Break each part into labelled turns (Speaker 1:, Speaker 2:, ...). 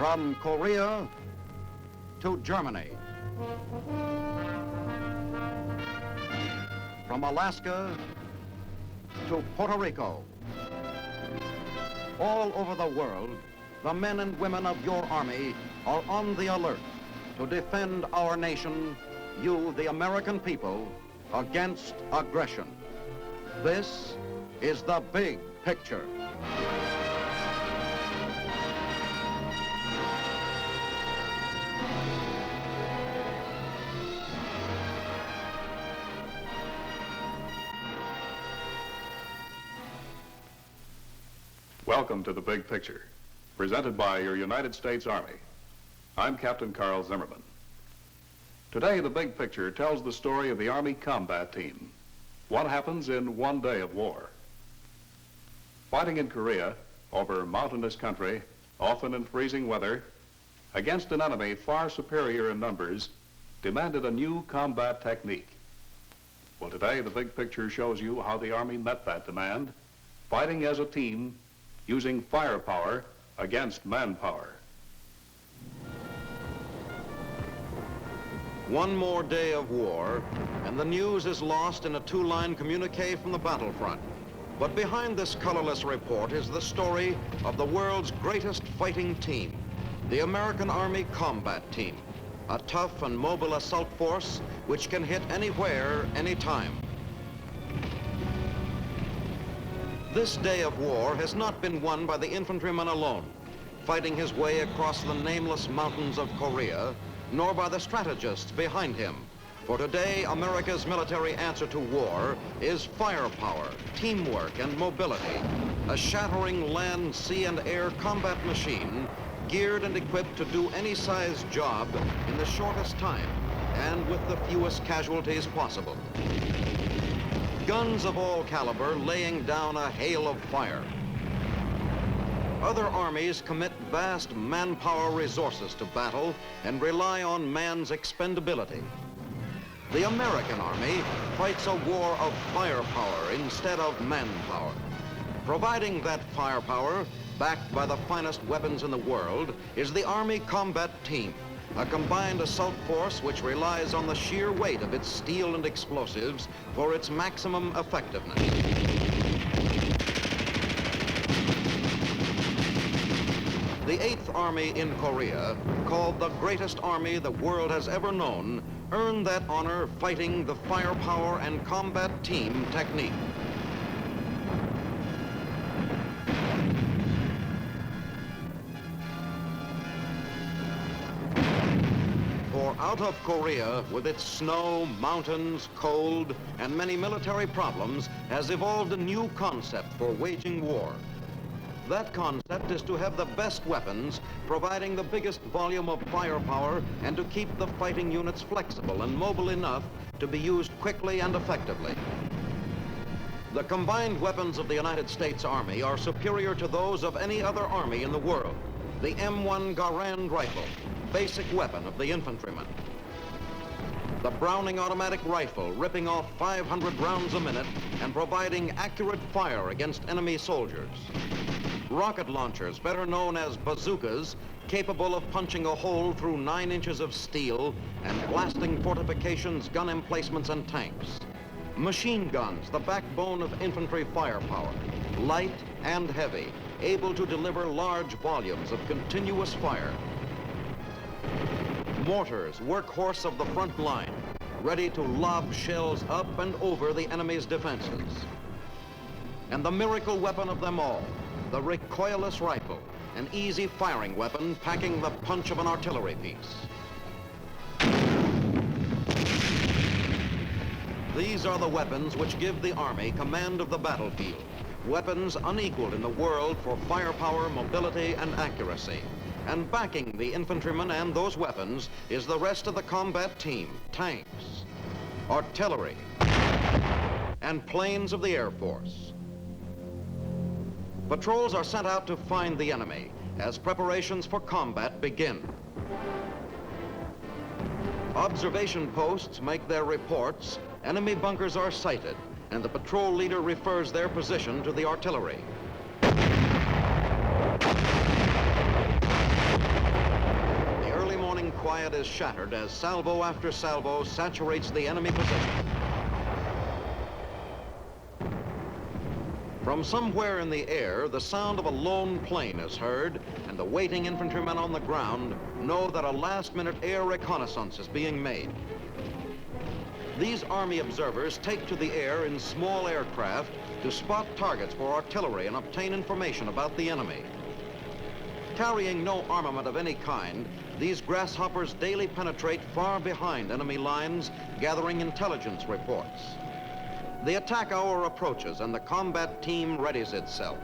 Speaker 1: From Korea to Germany. From Alaska to Puerto Rico. All over the world, the men and women of your army are on the alert to defend our nation, you, the American people, against aggression. This is the big picture.
Speaker 2: Welcome to The Big Picture, presented by your United States Army. I'm Captain Carl Zimmerman. Today, The Big Picture tells the story of the Army Combat Team. What happens in one day of war? Fighting in Korea, over mountainous country, often in freezing weather, against an enemy far superior in numbers, demanded a new combat technique. Well, today, The Big Picture shows you how the Army met that demand, fighting as a team, using firepower against manpower.
Speaker 1: One more day of war, and the news is lost in a two-line communique from the battlefront. But behind this colorless report is the story of the world's greatest fighting team, the American Army Combat Team, a tough and mobile assault force which can hit anywhere, anytime. This day of war has not been won by the infantryman alone, fighting his way across the nameless mountains of Korea, nor by the strategists behind him. For today, America's military answer to war is firepower, teamwork, and mobility. A shattering land, sea, and air combat machine geared and equipped to do any size job in the shortest time and with the fewest casualties possible. Guns of all caliber laying down a hail of fire. Other armies commit vast manpower resources to battle and rely on man's expendability. The American Army fights a war of firepower instead of manpower. Providing that firepower, backed by the finest weapons in the world, is the Army Combat Team, a combined assault force which relies on the sheer weight of its steel and explosives for its maximum effectiveness. The 8th Army in Korea, called the greatest army the world has ever known, earned that honor fighting the firepower and combat team technique. For out of Korea, with its snow, mountains, cold, and many military problems, has evolved a new concept for waging war. That concept is to have the best weapons, providing the biggest volume of firepower, and to keep the fighting units flexible and mobile enough to be used quickly and effectively. The combined weapons of the United States Army are superior to those of any other army in the world. The M1 Garand rifle, basic weapon of the infantryman. The Browning automatic rifle, ripping off 500 rounds a minute and providing accurate fire against enemy soldiers. Rocket launchers, better known as bazookas, capable of punching a hole through 9 inches of steel and blasting fortifications, gun emplacements, and tanks. Machine guns, the backbone of infantry firepower, light and heavy, able to deliver large volumes of continuous fire. Mortars, workhorse of the front line, ready to lob shells up and over the enemy's defenses. And the miracle weapon of them all, the recoilless rifle, an easy firing weapon packing the punch of an artillery piece. These are the weapons which give the Army command of the battlefield, weapons unequaled in the world for firepower, mobility, and accuracy. And backing the infantrymen and those weapons is the rest of the combat team, tanks, artillery, and planes of the Air Force. Patrols are sent out to find the enemy as preparations for combat begin. Observation posts make their reports, enemy bunkers are sighted, and the patrol leader refers their position to the artillery. morning quiet is shattered as salvo after salvo saturates the enemy position. From somewhere in the air, the sound of a lone plane is heard, and the waiting infantrymen on the ground know that a last-minute air reconnaissance is being made. These Army observers take to the air in small aircraft to spot targets for artillery and obtain information about the enemy. Carrying no armament of any kind, these grasshoppers daily penetrate far behind enemy lines, gathering intelligence reports. The attack hour approaches and the combat team readies itself.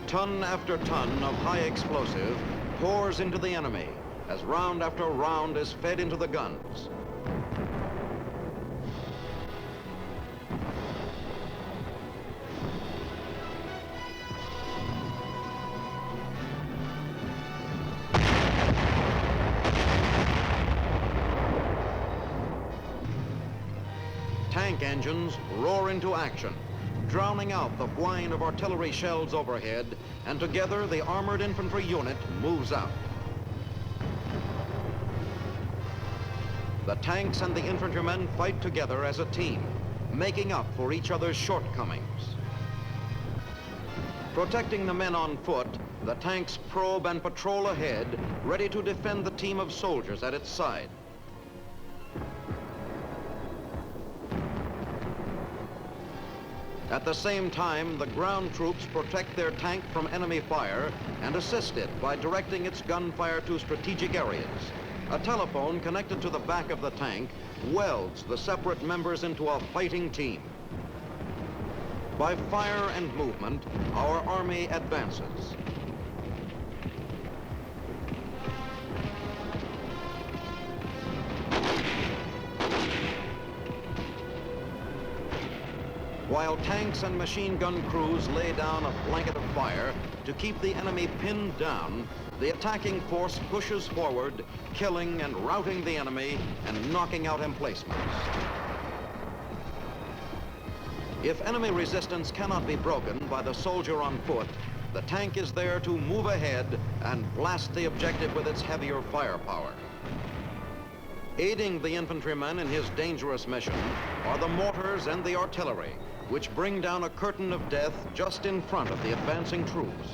Speaker 1: Ton after ton of high explosive pours into the enemy as round after round is fed into the guns. Tank engines roar into action, drowning out the whine of artillery shells overhead, and together the armored infantry unit moves out. The tanks and the infantrymen fight together as a team, making up for each other's shortcomings. Protecting the men on foot, the tanks probe and patrol ahead, ready to defend the team of soldiers at its side. At the same time, the ground troops protect their tank from enemy fire and assist it by directing its gunfire to strategic areas. A telephone connected to the back of the tank welds the separate members into a fighting team. By fire and movement, our Army advances. While tanks and machine gun crews lay down a blanket of fire to keep the enemy pinned down, the attacking force pushes forward, killing and routing the enemy and knocking out emplacements. If enemy resistance cannot be broken by the soldier on foot, the tank is there to move ahead and blast the objective with its heavier firepower. Aiding the infantryman in his dangerous mission are the mortars and the artillery, which bring down a curtain of death just in front of the advancing troops.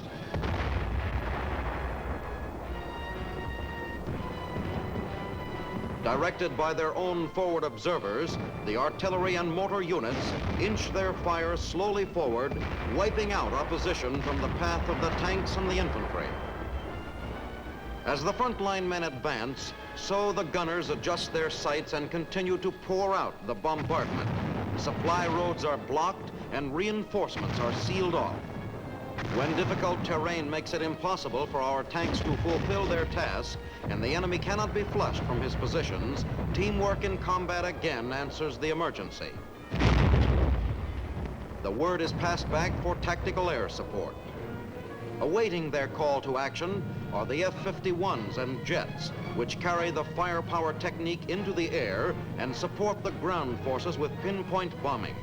Speaker 1: Directed by their own forward observers, the artillery and mortar units inch their fire slowly forward, wiping out opposition from the path of the tanks and the infantry. As the frontline men advance, so the gunners adjust their sights and continue to pour out the bombardment. Supply roads are blocked and reinforcements are sealed off. When difficult terrain makes it impossible for our tanks to fulfill their task and the enemy cannot be flushed from his positions, teamwork in combat again answers the emergency. The word is passed back for tactical air support. Awaiting their call to action are the F-51s and jets, which carry the firepower technique into the air and support the ground forces with pinpoint bombing.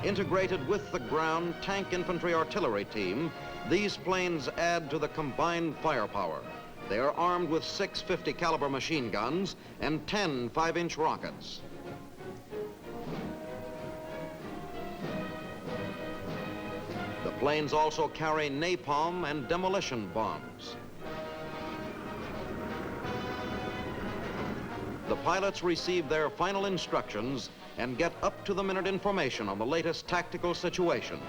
Speaker 1: Integrated with the ground tank infantry artillery team, these planes add to the combined firepower. They are armed with 6 50 caliber machine guns and 10 5-inch rockets. The planes also carry napalm and demolition bombs. The pilots receive their final instructions and get up-to-the-minute information on the latest tactical situation.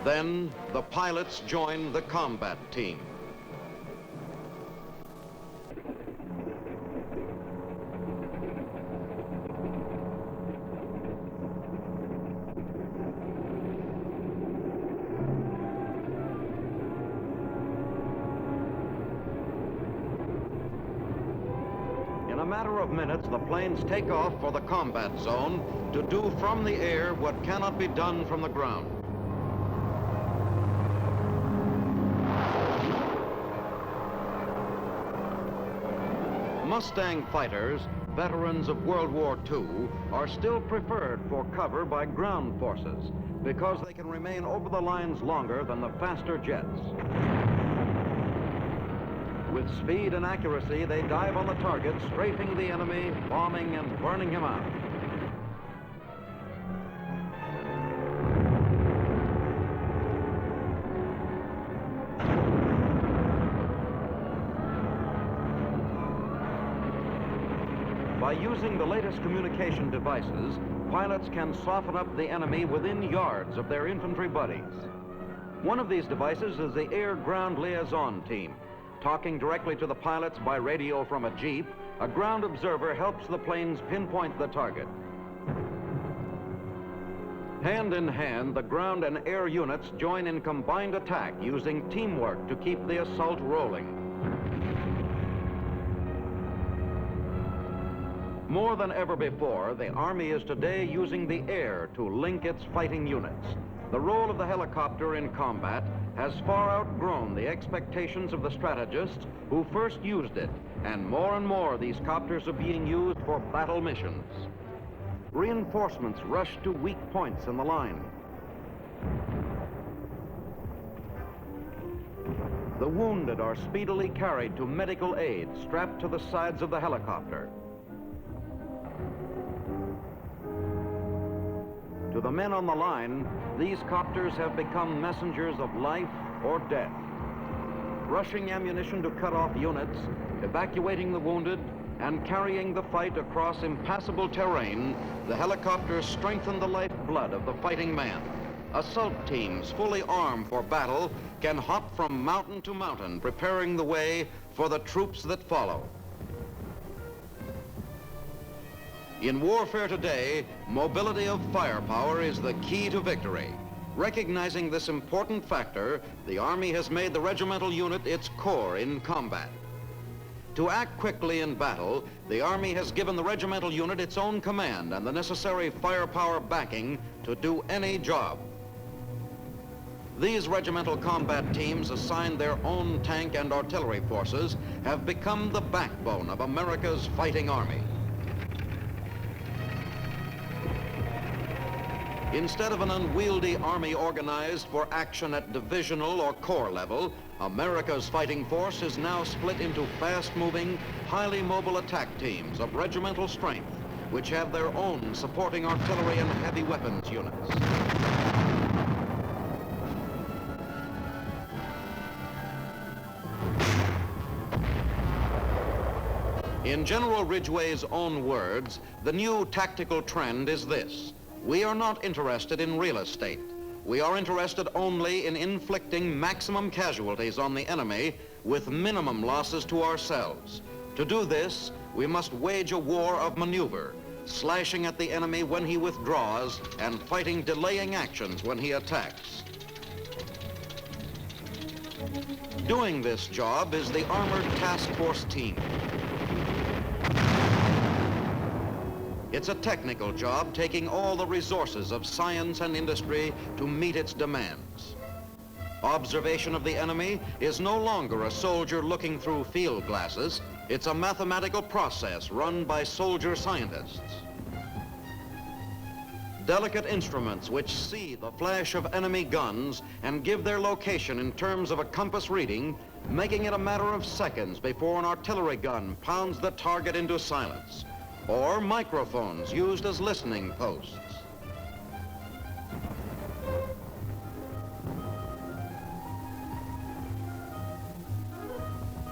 Speaker 1: Then the pilots join the combat team. matter of minutes, the planes take off for the combat zone to do from the air what cannot be done from the ground. Mustang fighters, veterans of World War II, are still preferred for cover by ground forces because they can remain over the lines longer than the faster jets. With speed and accuracy, they dive on the target, strafing the enemy, bombing and burning him out. By using the latest communication devices, pilots can soften up the enemy within yards of their infantry buddies. One of these devices is the air-ground liaison team. Talking directly to the pilots by radio from a jeep, a ground observer helps the planes pinpoint the target. Hand in hand, the ground and air units join in combined attack using teamwork to keep the assault rolling. More than ever before, the Army is today using the air to link its fighting units. The role of the helicopter in combat has far outgrown the expectations of the strategists who first used it, and more these copters are being used for battle missions. Reinforcements rush to weak points in the line. The wounded are speedily carried to medical aid strapped to the sides of the helicopter. To the men on the line, these copters have become messengers of life or death. Rushing ammunition to cut off units, evacuating the wounded, and carrying the fight across impassable terrain, the helicopters strengthen the lifeblood of the fighting man. Assault teams, fully armed for battle, can hop from mountain to mountain, preparing the way for the troops that follow. In warfare today, mobility of firepower is the key to victory. Recognizing this important factor, the Army has made the regimental unit its core in combat. To act quickly in battle, the Army has given the regimental unit its own command and the necessary firepower backing to do any job. These regimental combat teams, assigned their own tank and artillery forces, have become the backbone of America's fighting Army. Instead of an unwieldy army organized for action at divisional or corps level, America's fighting force is now split into fast-moving, highly mobile attack teams of regimental strength, which have their own supporting artillery and heavy weapons units. In General Ridgway's own words, the new tactical trend is this: we are not interested in real estate. We are interested only in inflicting maximum casualties on the enemy with minimum losses to ourselves. To do this, we must wage a war of maneuver, slashing at the enemy when he withdraws and fighting delaying actions when he attacks. Doing this job is the Armored Task Force team. It's a technical job taking all the resources of science and industry to meet its demands. Observation of the enemy is no longer a soldier looking through field glasses. It's a mathematical process run by soldier scientists. Delicate instruments which see the flash of enemy guns and give their location in terms of a compass reading, making it a matter of seconds before an artillery gun pounds the target into silence. Or microphones used as listening posts.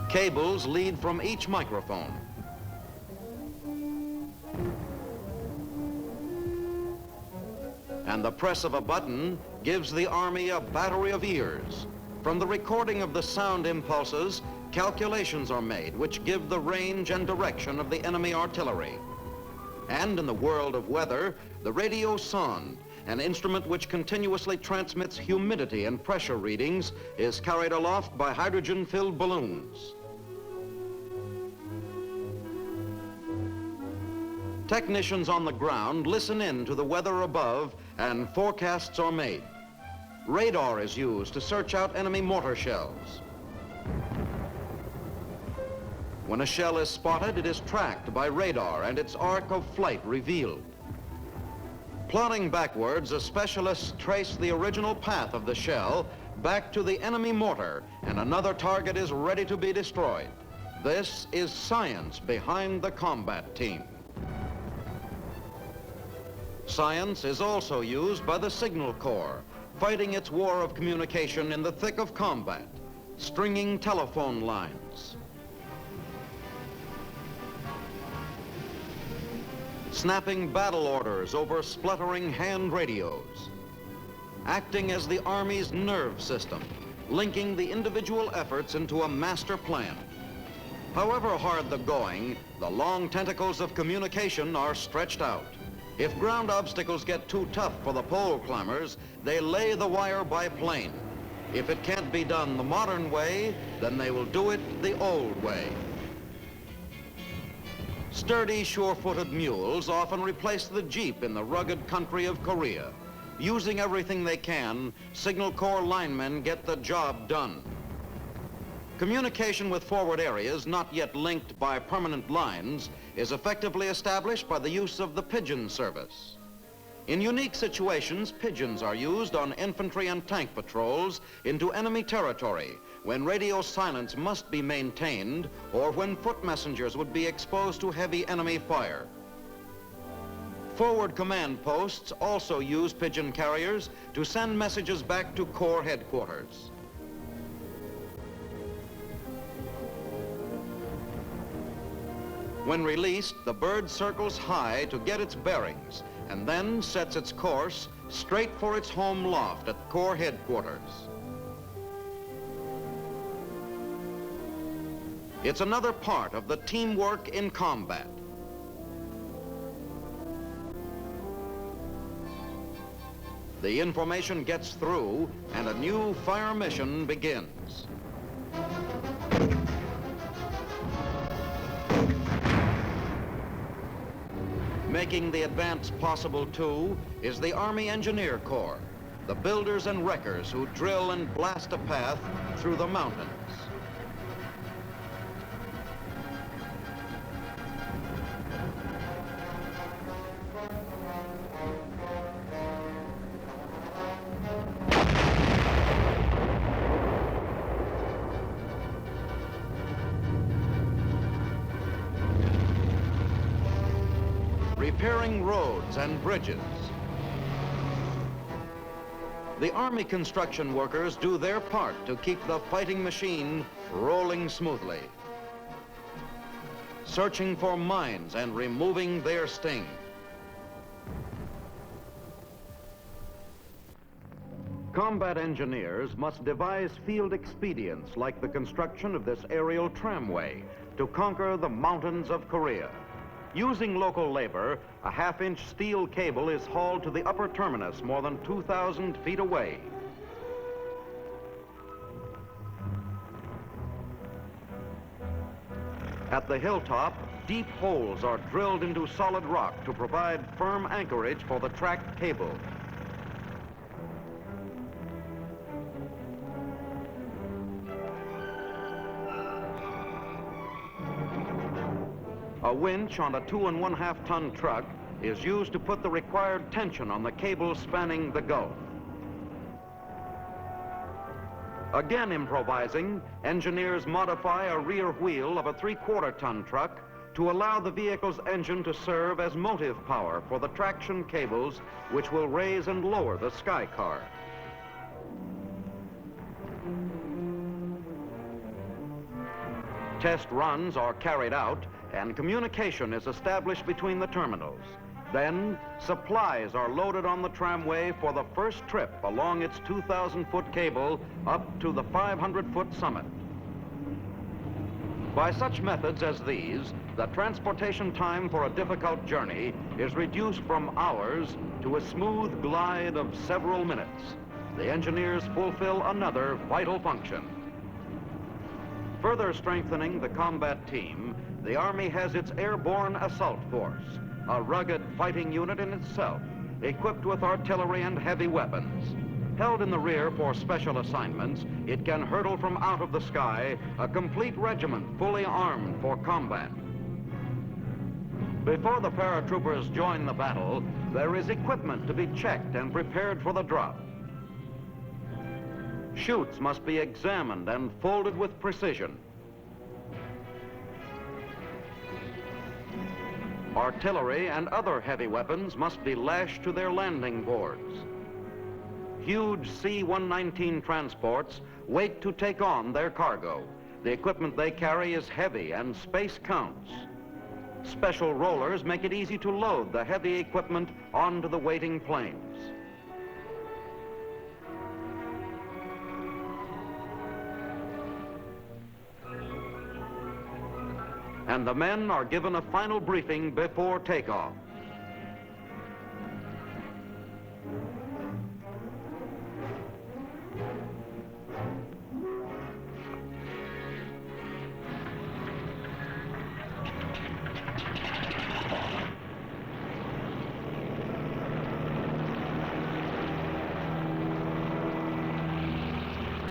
Speaker 1: Cables lead from each microphone. And the press of a button gives the Army a battery of ears. From the recording of the sound impulses, calculations are made which give the range and direction of the enemy artillery. And in the world of weather, the radio sonde, an instrument which continuously transmits humidity and pressure readings, is carried aloft by hydrogen-filled balloons. Technicians on the ground listen in to the weather above and forecasts are made. Radar is used to search out enemy mortar shells. When a shell is spotted, it is tracked by radar and its arc of flight revealed. Plotting backwards, the specialists trace the original path of the shell back to the enemy mortar, and another target is ready to be destroyed. This is science behind the combat team. Science is also used by the Signal Corps, fighting its war of communication in the thick of combat, stringing telephone lines, snapping battle orders over spluttering hand radios, acting as the Army's nerve system, linking the individual efforts into a master plan. However hard the going, the long tentacles of communication are stretched out. If ground obstacles get too tough for the pole climbers, they lay the wire by plane. If it can't be done the modern way, then they will do it the old way. Sturdy, sure-footed mules often replace the jeep in the rugged country of Korea. Using everything they can, Signal Corps linemen get the job done. Communication with forward areas not yet linked by permanent lines is effectively established by the use of the pigeon service. In unique situations, pigeons are used on infantry and tank patrols into enemy territory when radio silence must be maintained or when foot messengers would be exposed to heavy enemy fire. Forward command posts also use pigeon carriers to send messages back to Corps headquarters. When released, the bird circles high to get its bearings and then sets its course straight for its home loft at Corps headquarters. It's another part of the teamwork in combat. The information gets through and a new fire mission begins. Making the advance possible, too, is the Army Engineer Corps, the builders and wreckers who drill and blast a path through the mountains. Repairing roads and bridges. The Army construction workers do their part to keep the fighting machine rolling smoothly, searching for mines and removing their sting. Combat engineers must devise field expedients like the construction of this aerial tramway to conquer the mountains of Korea. Using local labor, a half-inch steel cable is hauled to the upper terminus more than 2,000 feet away. At the hilltop, deep holes are drilled into solid rock to provide firm anchorage for the tracked cable. A winch on a 2½ ton truck is used to put the required tension on the cable spanning the gulf. Again improvising, engineers modify a rear wheel of a 3/4 ton truck to allow the vehicle's engine to serve as motive power for the traction cables which will raise and lower the sky car. Test runs are carried out and communication is established between the terminals. Then, supplies are loaded on the tramway for the first trip along its 2,000-foot cable up to the 500-foot summit. By such methods as these, the transportation time for a difficult journey is reduced from hours to a smooth glide of several minutes. The engineers fulfill another vital function. Further strengthening the combat team, the Army has its airborne assault force, a rugged fighting unit in itself, equipped with artillery and heavy weapons. Held in the rear for special assignments, it can hurtle from out of the sky a complete regiment fully armed for combat. Before the paratroopers join the battle, there is equipment to be checked and prepared for the drop. Chutes must be examined and folded with precision. Artillery and other heavy weapons must be lashed to their landing boards. Huge C-119 transports wait to take on their cargo. The equipment they carry is heavy and space counts. Special rollers make it easy to load the heavy equipment onto the waiting planes. And the men are given a final briefing before takeoff.